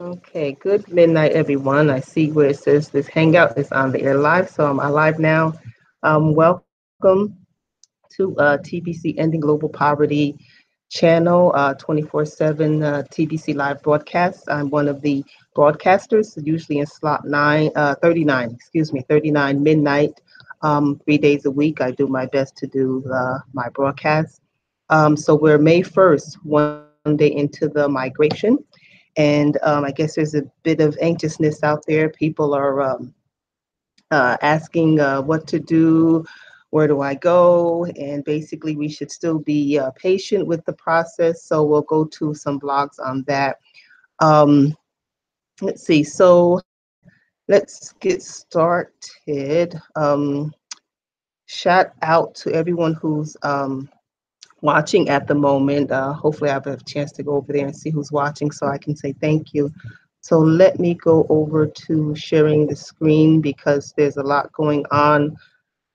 Okay, good midnight, everyone. I see where it says this hangout is on the air live, so I'm live now. Welcome to TBC Ending Global Poverty channel, 24/7 TBC live broadcast. I'm one of the broadcasters, usually in slot 39 midnight, 3 days a week. I do my best to do my broadcast. So we're May 1st, one day into the migration. And I guess there's a bit of anxiousness out there. People are asking what to do, where do I go, and basically we should still be patient with the process. So we'll go to some blogs on that. Um, let's see. So let's get started. Shout out to everyone who's watching at the moment. Hopefully, I have a chance to go over there and see who's watching so I can say thank you. So let me go over to sharing the screen because there's a lot going on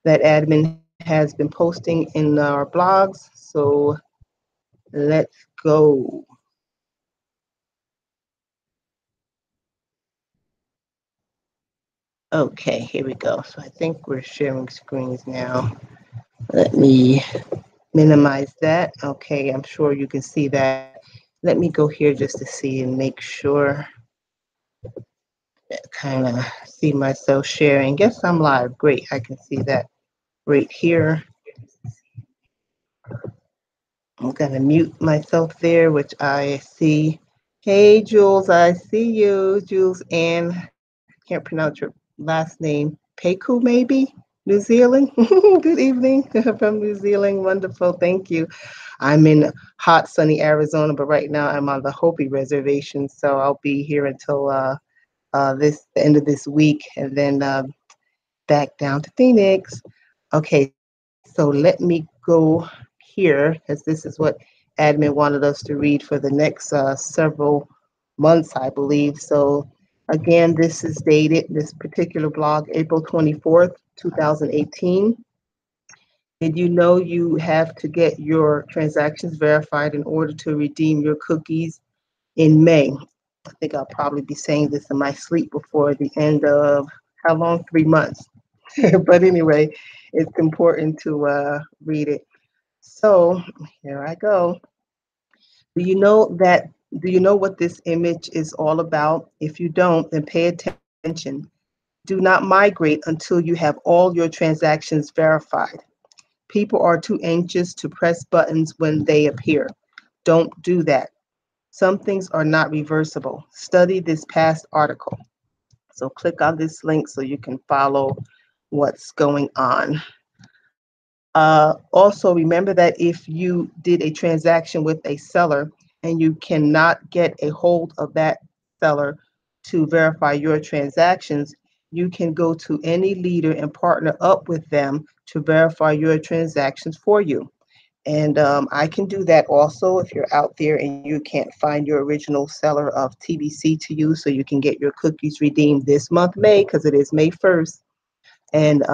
that admin has been posting in our blogs. So let's go. Okay, here we go. So I think we're sharing screens now. Let me minimize that. Okay, I'm sure you can see that. Let me go here just to see and make sure, kind of see myself sharing. Yes, I'm live. Great. I can see that right here. I'm going to mute myself there, which I see. Hey, Jules, I see you. Jules Ann, can't pronounce your last name. Peku, maybe? New Zealand? Good evening from New Zealand. Wonderful. Thank you. I'm in hot, sunny Arizona, but right now I'm on the Hopi reservation. So I'll be here until the end of this week and then back down to Phoenix. Okay, so let me go here because this is what admin wanted us to read for the next several months, I believe. So again, this is dated, this particular blog, April 24th, 2018. Did you know you have to get your transactions verified in order to redeem your cookies in May? I think I'll probably be saying this in my sleep before the end of how long? 3 months. But anyway, it's important to read it. So here I go. Do you know that? Do you know what this image is all about? If you don't, then pay attention. Do not migrate until you have all your transactions verified. People are too anxious to press buttons when they appear. Don't do that. Some things are not reversible. Study this past article. So click on this link so you can follow what's going on. Also, remember that if you did a transaction with a seller and you cannot get a hold of that seller to verify your transactions, you can go to any leader and partner up with them to verify your transactions for you. And I can do that also if you're out there and you can't find your original seller of TBC to use so you can get your cookies redeemed this month, May, because it is May 1st, and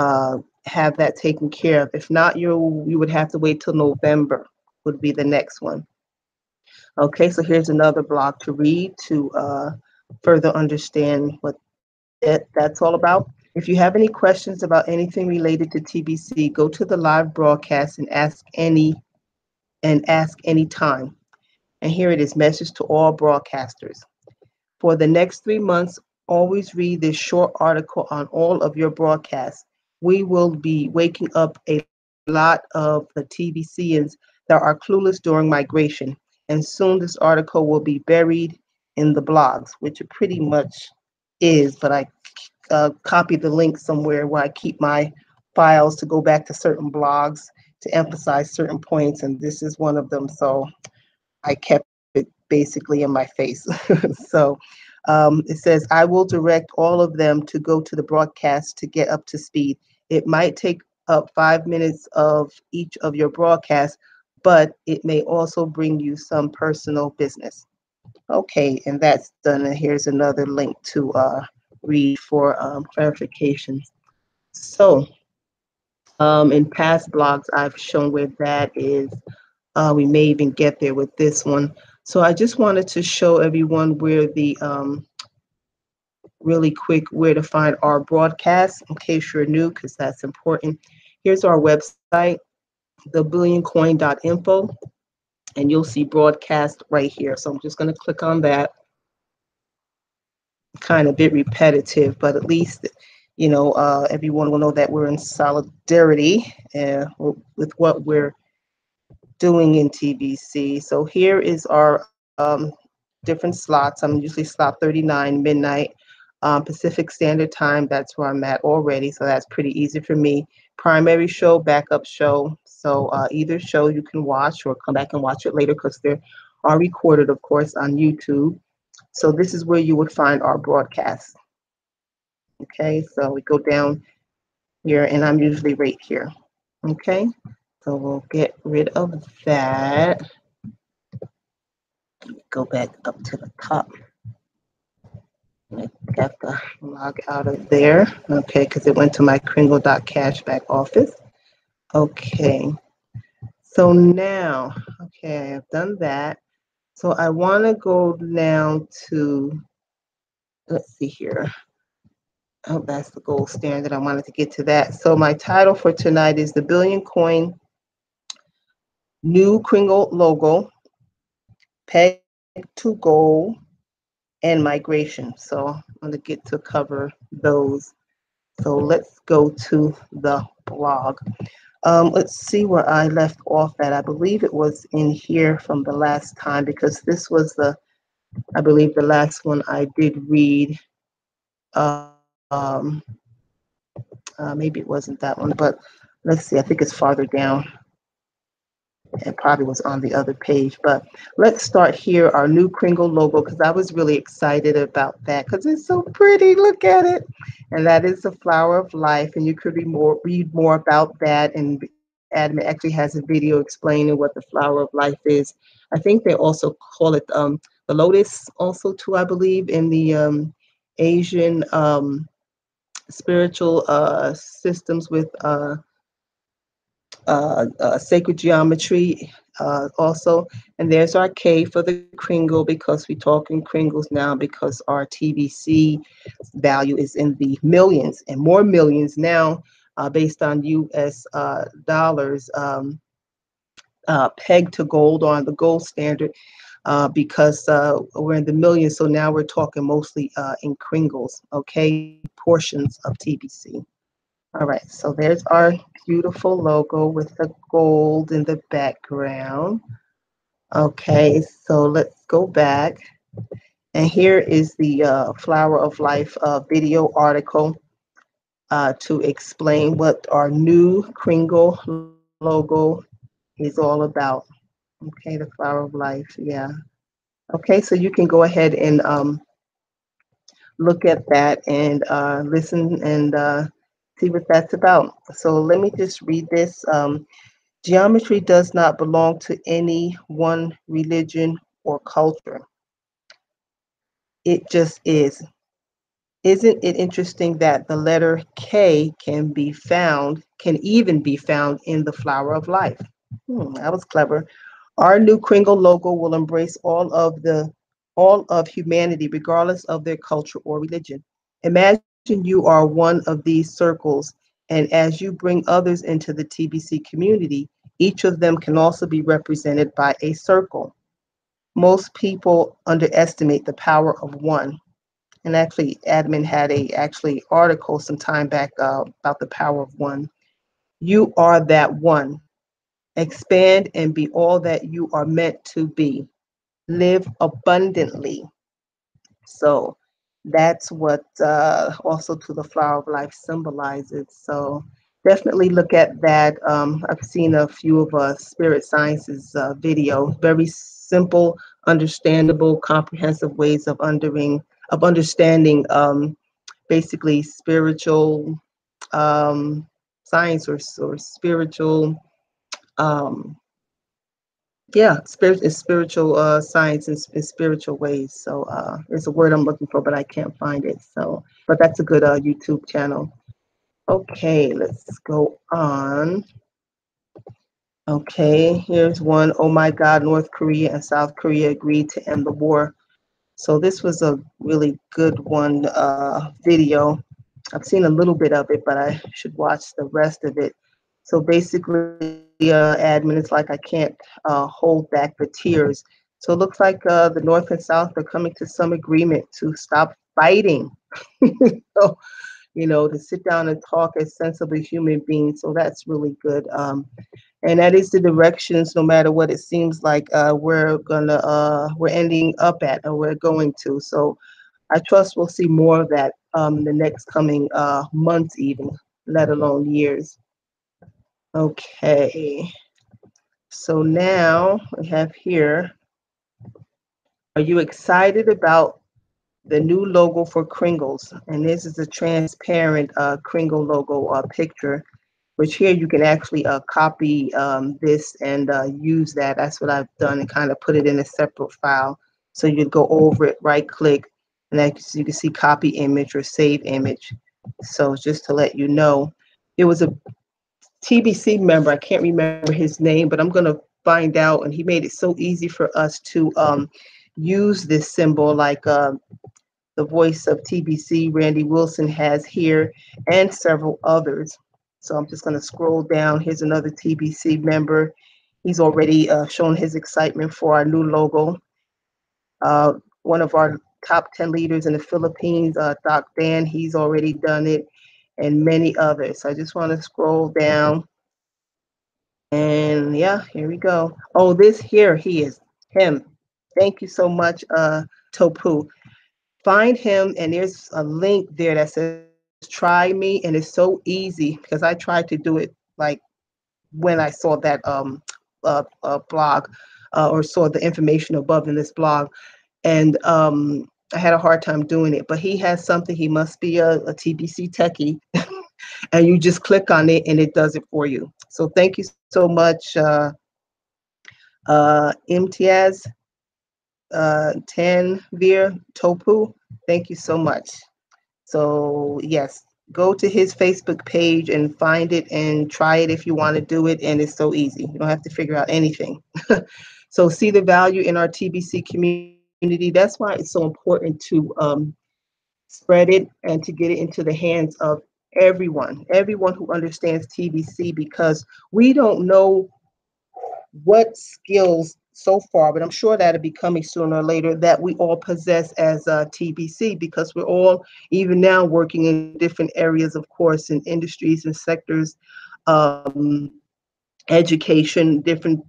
have that taken care of. If not, you would have to wait till November would be the next one. Okay, so here's another blog to read to further understand what that's all about. If you have any questions about anything related to TBC, go to the live broadcast and ask any time. And here it is, message to all broadcasters. For the next 3 months, always read this short article on all of your broadcasts. We will be waking up a lot of the TBCians that are clueless during migration. And soon this article will be buried in the blogs, which it pretty much is, but I copied the link somewhere where I keep my files to go back to certain blogs to emphasize certain points, and this is one of them. So I kept it basically in my face. So it says, I will direct all of them to go to the broadcast to get up to speed. It might take up 5 minutes of each of your broadcasts, but it may also bring you some personal business. Okay, and that's done. And here's another link to read for clarifications. So in past blogs, I've shown where that is. We may even get there with this one. So I just wanted to show everyone where the really quick where to find our broadcast in case you're new, because that's important. Here's our website, thebillioncoin.info, and you'll see broadcast right here. So I'm just going to click on that. Kind of a bit repetitive, but at least everyone will know that we're in solidarity with what we're doing in TBC. So here is our different slots. I'm usually slot 39, midnight, Pacific Standard Time. That's where I'm at already, so that's pretty easy for me. Primary show, backup show. So either show you can watch or come back and watch it later because they are recorded, of course, on YouTube. So this is where you would find our broadcast. Okay, so we go down here, and I'm usually right here. Okay, so we'll get rid of that. Go back up to the top. I got the log out of there. Okay, because it went to my Kringle.cash back office. Okay, so now, okay, I have done that. So I want to go now to, let's see here. Oh, that's the gold standard. I wanted to get to that. So my title for tonight is the Billion Coin New Kringle Logo, Peg to Gold, and Migration. So I'm going to get to cover those. So let's go to the blog. Let's see where I left off at. I believe it was in here from the last time because this was I believe the last one I did read. Maybe it wasn't that one, but let's see. I think it's farther down. It probably was on the other page, but let's start here, our new Kringle logo, because I was really excited about that because it's so pretty. Look at it. And that is the flower of life, and you could read more about that, and Adam actually has a video explaining what the flower of life is. I think they also call it the lotus also too, I believe, in the Asian spiritual systems with sacred geometry also. And there's our K for the Kringle because we talk in Kringles now because our TBC value is in the millions and more millions now based on US dollars pegged to gold on the gold standard because we're in the millions. So now we're talking mostly in Kringles, okay, portions of TBC. All right, so there's our beautiful logo with the gold in the background. Okay, so let's go back. And here is the Flower of Life video article to explain what our new Kringle logo is all about. Okay, the Flower of Life, yeah. Okay, so you can go ahead and look at that and listen and see what that's about. So let me just read this. Geometry does not belong to any one religion or culture. It just is. Isn't it interesting that the letter K can even be found in the flower of life? That was clever. Our new Kringle logo will embrace all of humanity, regardless of their culture or religion. Imagine you are one of these circles, and as you bring others into the TBC community, each of them can also be represented by a circle. Most people underestimate the power of one. And actually, admin had a article some time back about the power of one. You are that one. Expand and be all that you are meant to be. Live abundantly. So that's what also to the flower of life symbolizes. So definitely look at that. I've seen a few of Spirit Science's video. Very simple, understandable, comprehensive ways of understanding basically spiritual science or spiritual spiritual science in spiritual ways. So there's a word I'm looking for, but I can't find it. So, but that's a good YouTube channel. Okay, let's go on. Okay, here's one. Oh my God, North Korea and South Korea agreed to end the war. So this was a really good one video. I've seen a little bit of it, but I should watch the rest of it. So basically, admin is like, I can't hold back the tears. So it looks like the North and South are coming to some agreement to stop fighting. So, to sit down and talk as sensible human beings. So that's really good. And that is the directions, no matter what it seems like, we're ending up at, or we're going to. So I trust we'll see more of that the next coming months, even, let alone years. Okay, so now we have here, are you excited about the new logo for Kringles? And this is a transparent Kringle logo picture, which here you can actually copy this and use that. That's what I've done, and kind of put it in a separate file. So you'd go over it, right click, and then you can see copy image or save image. So just to let you know, it was a TBC member, I can't remember his name, but I'm going to find out. And he made it so easy for us to use this symbol, like the voice of TBC, Randy Wilson, has here, and several others. So I'm just going to scroll down. Here's another TBC member. He's already shown his excitement for our new logo. One of our top 10 leaders in the Philippines, Doc Dan, he's already done it, and many others. So I just want to scroll down. And yeah, here we go. Oh, this here, he is him. Thank you so much, Topu. Find him, and there's a link there that says try me, and it's so easy because I tried to do it like when I saw that blog, or saw the information above in this blog, and I had a hard time doing it. But he has something. He must be a TBC techie, and you just click on it and it does it for you. So thank you so much, Imtiaz Tanvir Topu. Thank you so much. So yes, go to his Facebook page and find it and try it if you want to do it. And it's so easy. You don't have to figure out anything. So see the value in our TBC community. That's why it's so important to spread it and to get it into the hands of everyone who understands TBC, because we don't know what skills so far, but I'm sure that'll be coming sooner or later, that we all possess as TBC, because we're all, even now, working in different areas, of course, in industries and sectors, um, education, different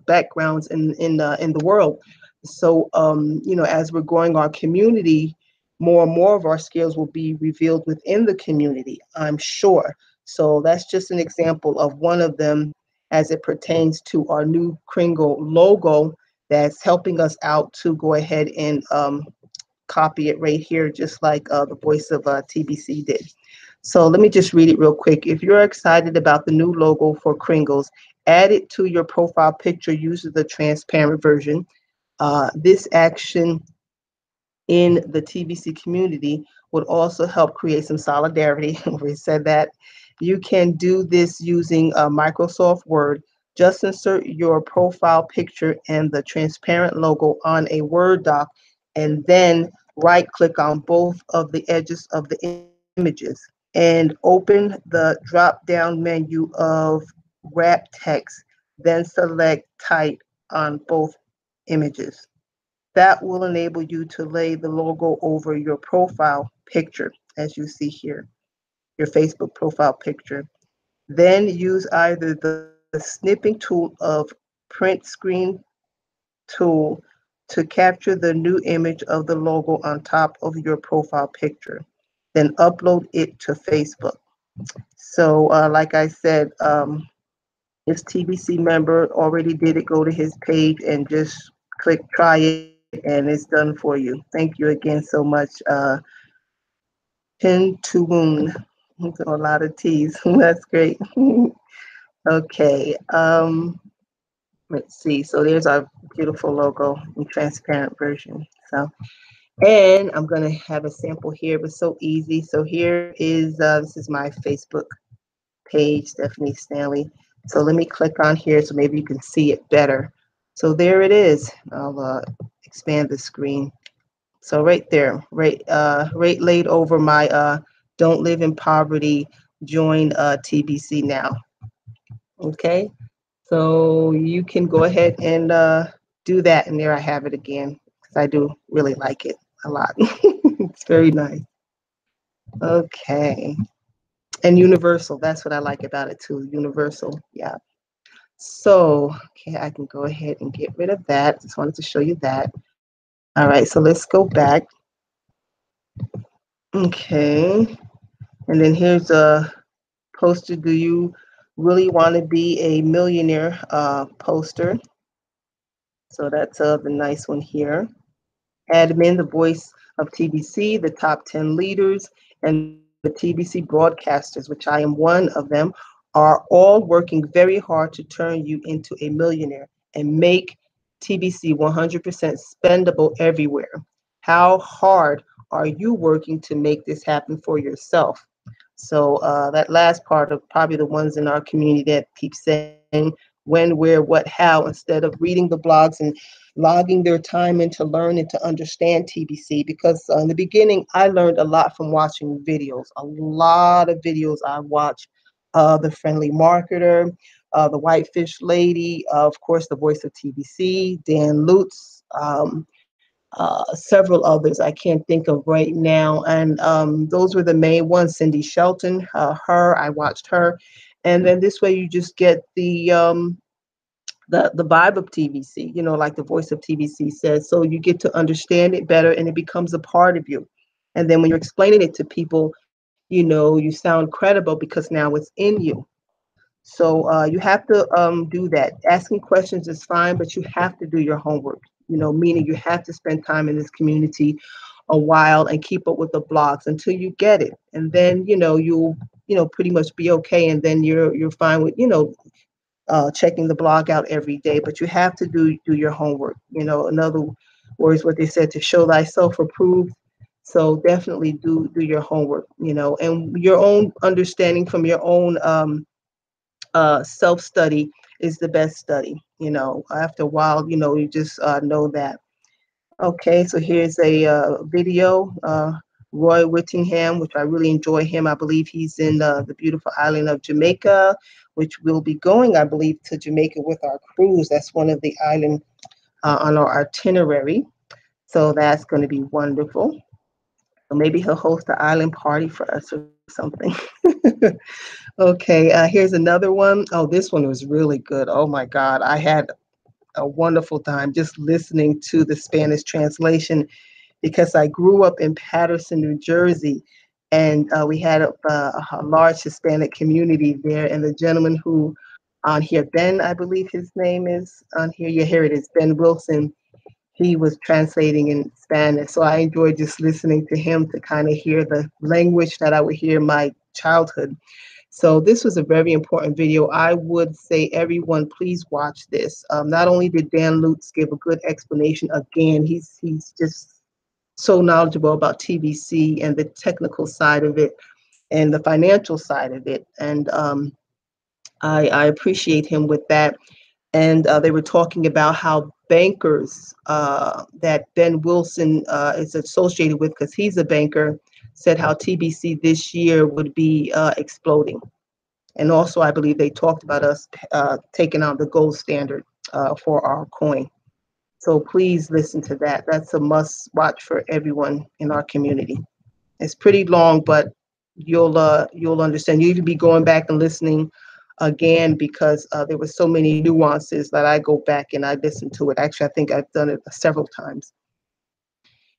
backgrounds in the world. So, as we're growing our community, more and more of our skills will be revealed within the community, I'm sure. So that's just an example of one of them as it pertains to our new Kringle logo that's helping us out to go ahead and copy it right here, just like the voice of TBC did. So let me just read it real quick. If you're excited about the new logo for Kringles, add it to your profile picture using the transparent version. This action in the TBC community would also help create some solidarity. We said that. You can do this using Microsoft Word. Just insert your profile picture and the transparent logo on a Word doc, and then right click on both of the edges of the images and open the drop down menu of wrap text, then select type on both images. That will enable you to lay the logo over your profile picture, as you see here, your Facebook profile picture. Then use either the snipping tool of print screen tool to capture the new image of the logo on top of your profile picture. Then upload it to Facebook. So, like I said, his TBC member already did it. Go to his page and just click try it, and it's done for you. Thank you again so much, Pin Tuun. A lot of T's. That's great. Okay. Let's see. So there's our beautiful logo in transparent version. So, and I'm gonna have a sample here, but so easy. So here is this is my Facebook page, Stephanie Stanley. So let me click on here so maybe you can see it better. So there it is. I'll expand the screen. So right there, right laid over my Don't Live in Poverty, join TBC now. Okay, so you can go ahead and do that, and there I have it again, because I do really like it a lot. It's very nice. Okay, and universal, that's what I like about it too, universal, yeah. So, okay, I can go ahead and get rid of that. Just wanted to show you that. All right, so let's go back. Okay, and then here's a poster. Do you really want to be a millionaire poster? So that's the nice one here. Admin, the voice of TBC, the top 10 leaders, and the TBC broadcasters, which I am one of them, are all working very hard to turn you into a millionaire and make TBC 100% spendable everywhere. How hard are you working to make this happen for yourself? So that last part of probably the ones in our community that keep saying when, where, what, how, instead of reading the blogs and logging their time in to learn and to understand TBC. Because in the beginning, I learned a lot from watching videos. A lot of videos I watched. The Friendly Marketer, the Whitefish Lady, of course, the voice of TBC, Dan Lutz, several others I can't think of right now. And those were the main ones. Cindy Shelton, I watched her. And then this way you just get the vibe of TBC, you know, like the voice of TBC says. So you get to understand it better and it becomes a part of you. And then when you're explaining it to people, you know, you sound credible because now it's in you. So you have to do that. Asking questions is fine, but you have to do your homework, you know, meaning you have to spend time in this community a while and keep up with the blogs until you get it. And then, you'll pretty much be okay. And then you're fine with, checking the blog out every day, but you have to do your homework. You know, in other words, what they said, to show thyself approved. So definitely do your homework. You know, and your own understanding from your own self study is the best study. You know, after a while, you just know that. Okay, so here's a video. Roy Whittingham, which I really enjoy him. I believe he's in the beautiful island of Jamaica, which we'll be going, I believe, to Jamaica with our cruise. That's one of the islands on our itinerary. So that's going to be wonderful. So maybe he'll host an island party for us or something. Okay, here's another one. Oh, this one was really good. Oh my God, I had a wonderful time just listening to the Spanish translation because I grew up in Paterson, New Jersey, and we had a large Hispanic community there. And the gentleman who on here, Ben, I believe his name is on here. Yeah, here it is, Ben Wilson. He was translating in Spanish. So I enjoyed just listening to him to kind of hear the language that I would hear in my childhood. So this was a very important video. I would say everyone, please watch this. Not only did Dan Lutz give a good explanation, again, he's just so knowledgeable about TBC and the technical side of it and the financial side of it. And I appreciate him with that. And they were talking about how bankers that Ben Wilson is associated with, because he's a banker, said how TBC this year would be exploding. And also, I believe they talked about us taking on the gold standard for our coin. So please listen to that. That's a must watch for everyone in our community. It's pretty long, but you'll understand. You'll be going back and listening again because there were so many nuances that I go back and I listen to it. Actually, I think I've done it several times.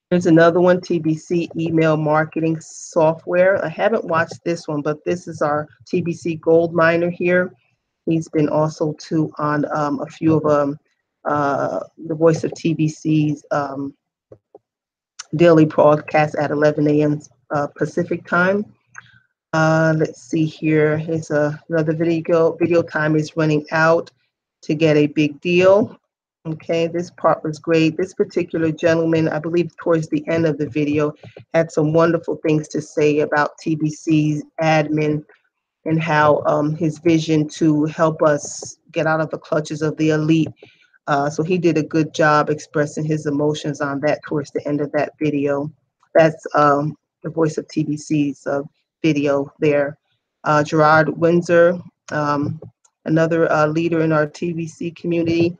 Here's another one, TBC email marketing software. I haven't watched this one, but this is our TBC gold miner here. He's been also too on a few of the Voice of TBC's daily broadcast at 11 a.m. Pacific time. Let's see here. Here's another video. Video time is running out to get a big deal. Okay, this part was great. This particular gentleman, I believe towards the end of the video, had some wonderful things to say about TBC's admin and how his vision to help us get out of the clutches of the elite. So he did a good job expressing his emotions on that towards the end of that video. That's the voice of TBC's video there. Gerard Windsor, um, another leader in our TBC community.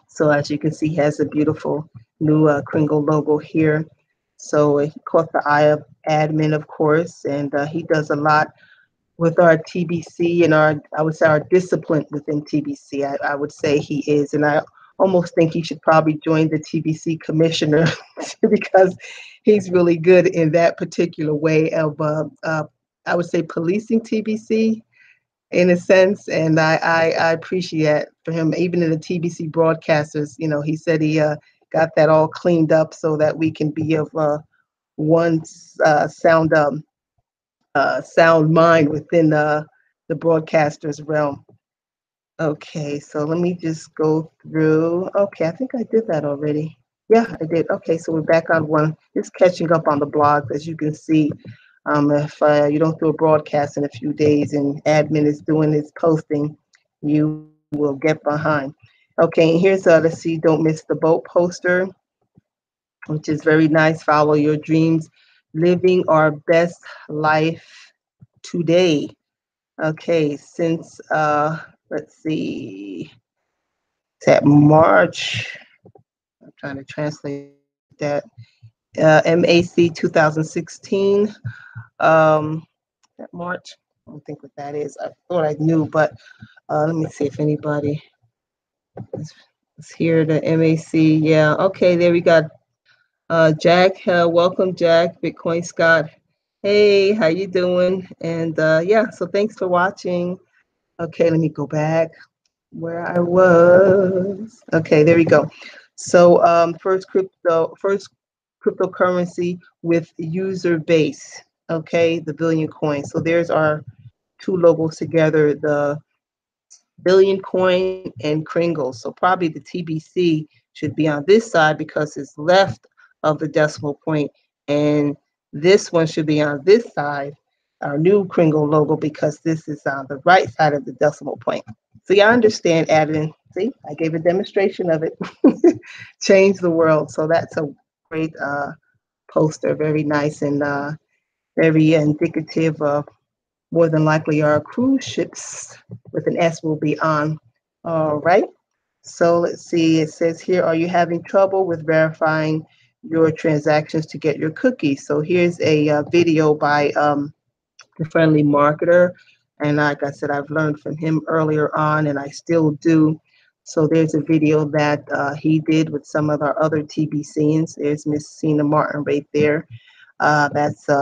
So as you can see, he has a beautiful new Kringle logo here. So he caught the eye of admin, of course, and he does a lot with our TBC and I would say our discipline within TBC. I would say he is, and I almost think he should probably join the TBC commissioner because he's really good in that particular way of, I would say, policing TBC in a sense, and I appreciate for him, even in the TBC broadcasters, he said he got that all cleaned up so that we can be of one sound mind within the broadcaster's realm. Okay, so let me just go through. Okay, I think I did that already. Yeah, I did. Okay, so we're back on one. Just catching up on the blogs, as you can see. If you don't do a broadcast in a few days and admin is doing his posting, you will get behind. Okay, and here's let's see, don't miss the boat poster, which is very nice. Follow your dreams, living our best life today. Okay, since let's see, it's at March. I'm trying to translate that. MAC 2016. That March. I don't think what that is. I thought I knew, but let me see if anybody is here. The MAC. Yeah. Okay. There we got Jack. Welcome, Jack. Bitcoin Scott. Hey, how you doing? And yeah. So thanks for watching. Okay, let me go back where I was. Okay, there we go. So first cryptocurrency with user base. Okay, the billion coins. So there's our two logos together, the billion coin and Kringle. So probably the TBC should be on this side because it's left of the decimal point, and this one should be on this side, our new Kringle logo, because this is on the right side of the decimal point. So you understand, Adrian. See, I gave a demonstration of it. Change the world. So that's a great poster, very nice and very indicative of more than likely our cruise ships with an S will be on. All right. So let's see. It says here, are you having trouble with verifying your transactions to get your cookies? So here's a video by the Friendly Marketer. And like I said, I've learned from him earlier on, and I still do. So there's a video that he did with some of our other TBCs. There's Miss Cena Martin right there.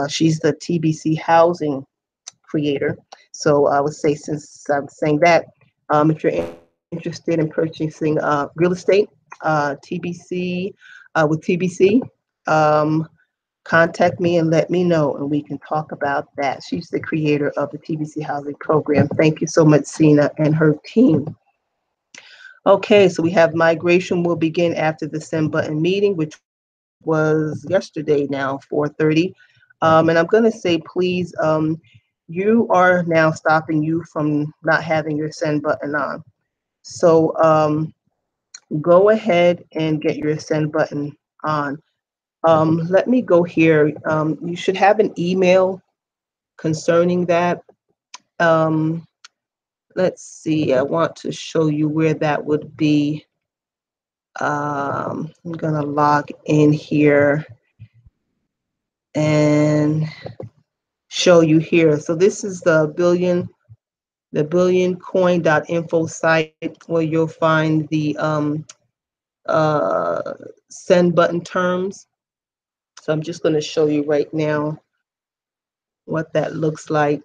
She's the TBC housing creator. So I would say, since I'm saying that, if you're interested in purchasing real estate, TBC with TBC, contact me and let me know, and we can talk about that. She's the creator of the TBC housing program. Thank you so much, Cena and her team. Okay, so we have migration will begin after the send button meeting, which was yesterday now, 4:30. And I'm going to say, please, you are now stopping you from not having your send button on. So go ahead and get your send button on. Let me go here. You should have an email concerning that. Let's see, I want to show you where that would be. I'm gonna log in here and show you here. So this is the billioncoin.info site where you'll find the send button terms. So I'm just going to show you right now what that looks like.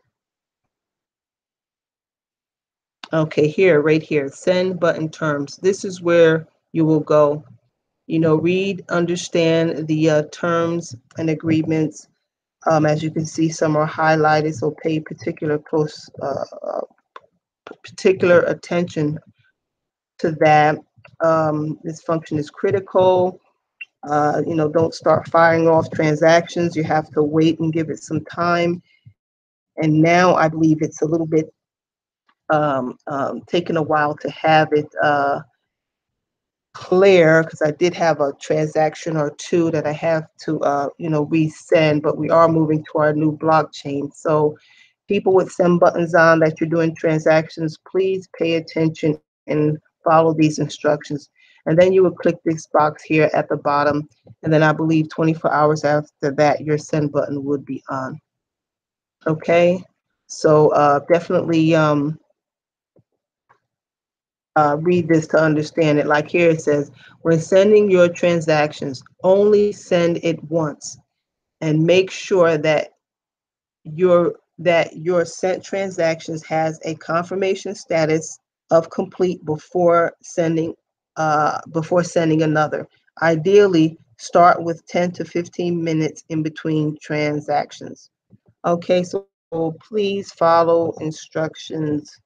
Okay, here, right here, send button terms. This is where you will go. Read, understand the terms and agreements. As you can see, some are highlighted, so pay particular attention to that. This function is critical. Don't start firing off transactions. You have to wait and give it some time. And now I believe it's a little bit taken a while to have it clear, because I did have a transaction or two that I have to resend, but we are moving to our new blockchain. So people with send buttons on that you're doing transactions, please pay attention and follow these instructions. And then you would click this box here at the bottom, and then I believe 24 hours after that your send button would be on. Okay, so definitely read this to understand it. Like here it says, when sending your transactions, only send it once, and make sure that your sent transactions has a confirmation status of complete before sending another. Ideally, start with 10 to 15 minutes in between transactions. Okay, so please follow instructions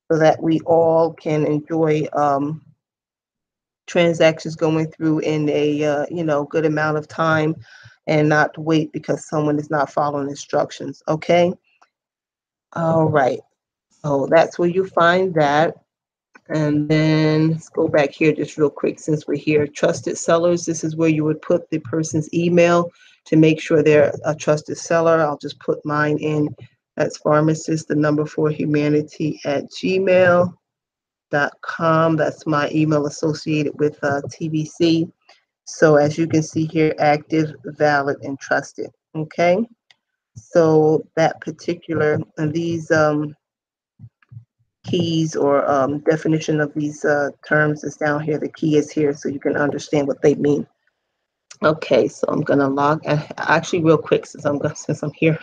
so that we all can enjoy transactions going through in a good amount of time, and not wait because someone is not following instructions. Okay. All right. So that's where you find that. And then let's go back here just real quick since we're here. Trusted sellers. This is where you would put the person's email to make sure they're a trusted seller. I'll just put mine in. That's pharmacist, the number 4 humanity at gmail.com. That's my email associated with TBC. So as you can see here, active, valid, and trusted. Okay. So that particular, these keys or definition of these terms is down here. The key is here so you can understand what they mean. Okay, so I'm gonna log, actually real quick since I'm here,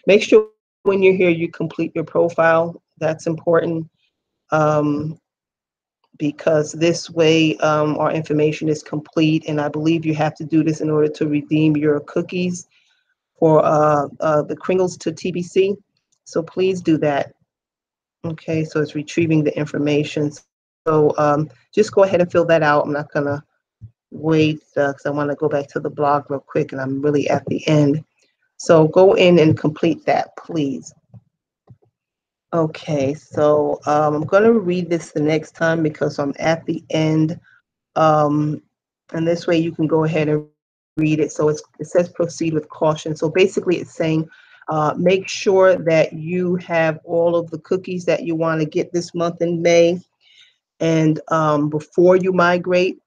make sure when you're here you complete your profile. That's important, because this way our information is complete, and I believe you have to do this in order to redeem your cookies for the Kringles to TBC. So please do that. Okay, so it's retrieving the information. So just go ahead and fill that out. I'm not gonna wait because I want to go back to the blog real quick, and I'm really at the end. So go in and complete that, please. Okay, so I'm going to read this the next time because I'm at the end. And this way you can go ahead and read it. So it says proceed with caution. So basically it's saying make sure that you have all of the cookies that you want to get this month in May. And before you migrate,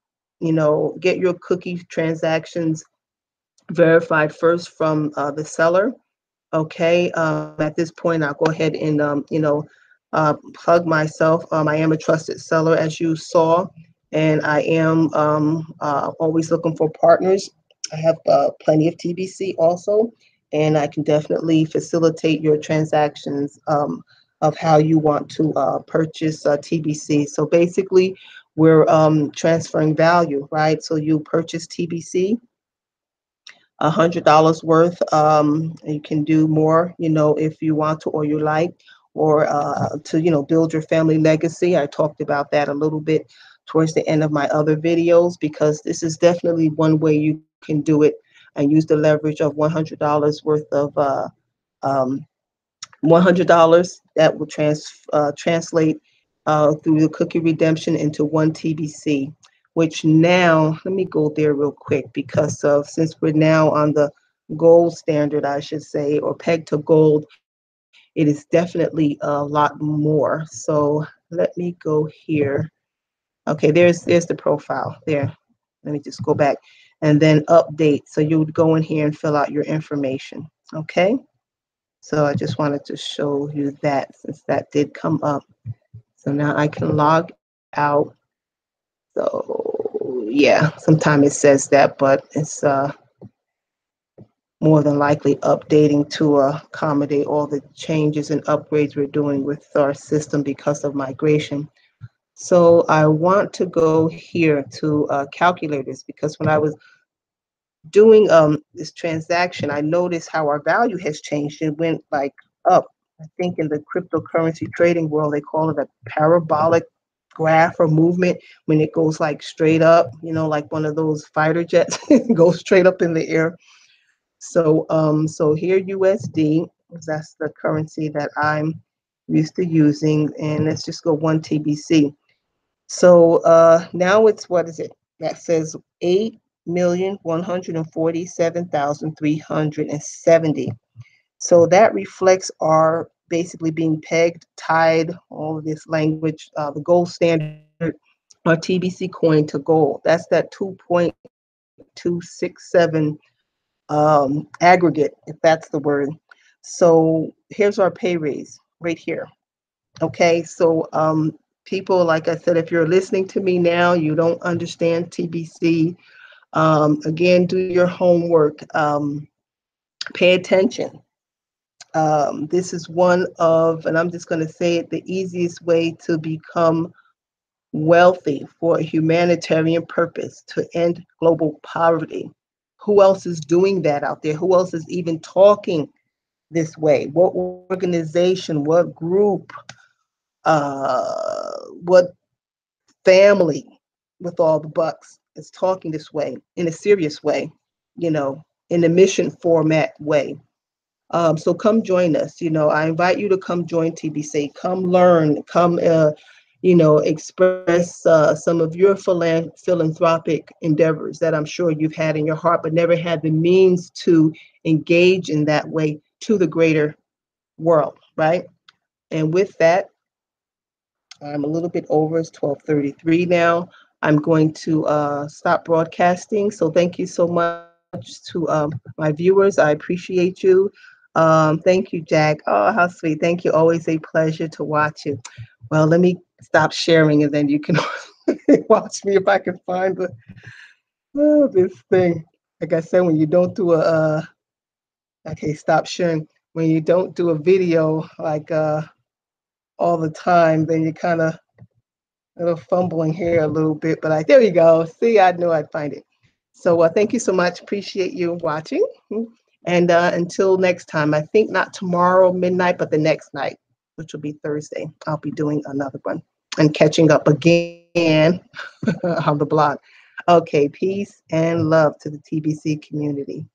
get your cookie transactions verified first from the seller. Okay, at this point, I'll go ahead and, plug myself. I am a trusted seller, as you saw, and I am always looking for partners. I have plenty of TBC also, and I can definitely facilitate your transactions of how you want to purchase TBC. So basically, we're transferring value, right? So you purchase TBC, $100 worth. You can do more, if you want to or you like, or to, build your family legacy. I talked about that a little bit towards the end of my other videos, because this is definitely one way you can do it and use the leverage of $100 worth of $100 that will translate through the cookie redemption into 1 TBC, which now, let me go there real quick, because since we're now on the gold standard, I should say, or peg to gold, it is definitely a lot more. So let me go here. Okay, there's the profile there. Let me just go back and then update. So you would go in here and fill out your information. Okay. So I just wanted to show you that since that did come up. So now I can log out. So yeah, sometimes it says that, but it's more than likely updating to accommodate all the changes and upgrades we're doing with our system because of migration. So I want to go here to calculators, because when I was doing this transaction, I noticed how our value has changed. It went like up. I think in the cryptocurrency trading world, they call it a parabolic graph or movement, when it goes like straight up, like one of those fighter jets, goes straight up in the air. So so here USD, That's the currency that I'm used to using. And let's just go one TBC. So now it's, what is it? That says 8,147,370. So that reflects our basically being pegged, tied, all of this language, the gold standard, our TBC coin to gold. That's that 2.267 aggregate, if that's the word. So here's our pay raise right here. Okay, so people, like I said, if you're listening to me now, you don't understand TBC. Again, do your homework. Pay attention. This is one of, and I'm just going to say it, the easiest way to become wealthy for a humanitarian purpose to end global poverty. Who else is doing that out there? Who else is even talking this way? What organization, what group, what family with all the bucks is talking this way in a serious way, you know, in a mission format way? So come join us. You know, I invite you to come join TBC. Come learn. Come, express some of your philanthropic endeavors that I'm sure you've had in your heart, but never had the means to engage in that way to the greater world, right? And with that, I'm a little bit over. It's 12:33 now. I'm going to stop broadcasting. So thank you so much to my viewers. I appreciate you. Thank you, Jack. Oh, how sweet. Thank you. Always a pleasure to watch you. Well, let me stop sharing and then you can watch me if I can find this thing. Like I said, when you don't do okay, stop sharing. When you don't do a video like all the time, then you kind of a little fumbling here a little bit, but there you go. See, I knew I'd find it. So thank you so much. Appreciate you watching. And until next time, I think not tomorrow midnight, but the next night, which will be Thursday, I'll be doing another one and catching up again on the blog. Okay, peace and love to the TBC community.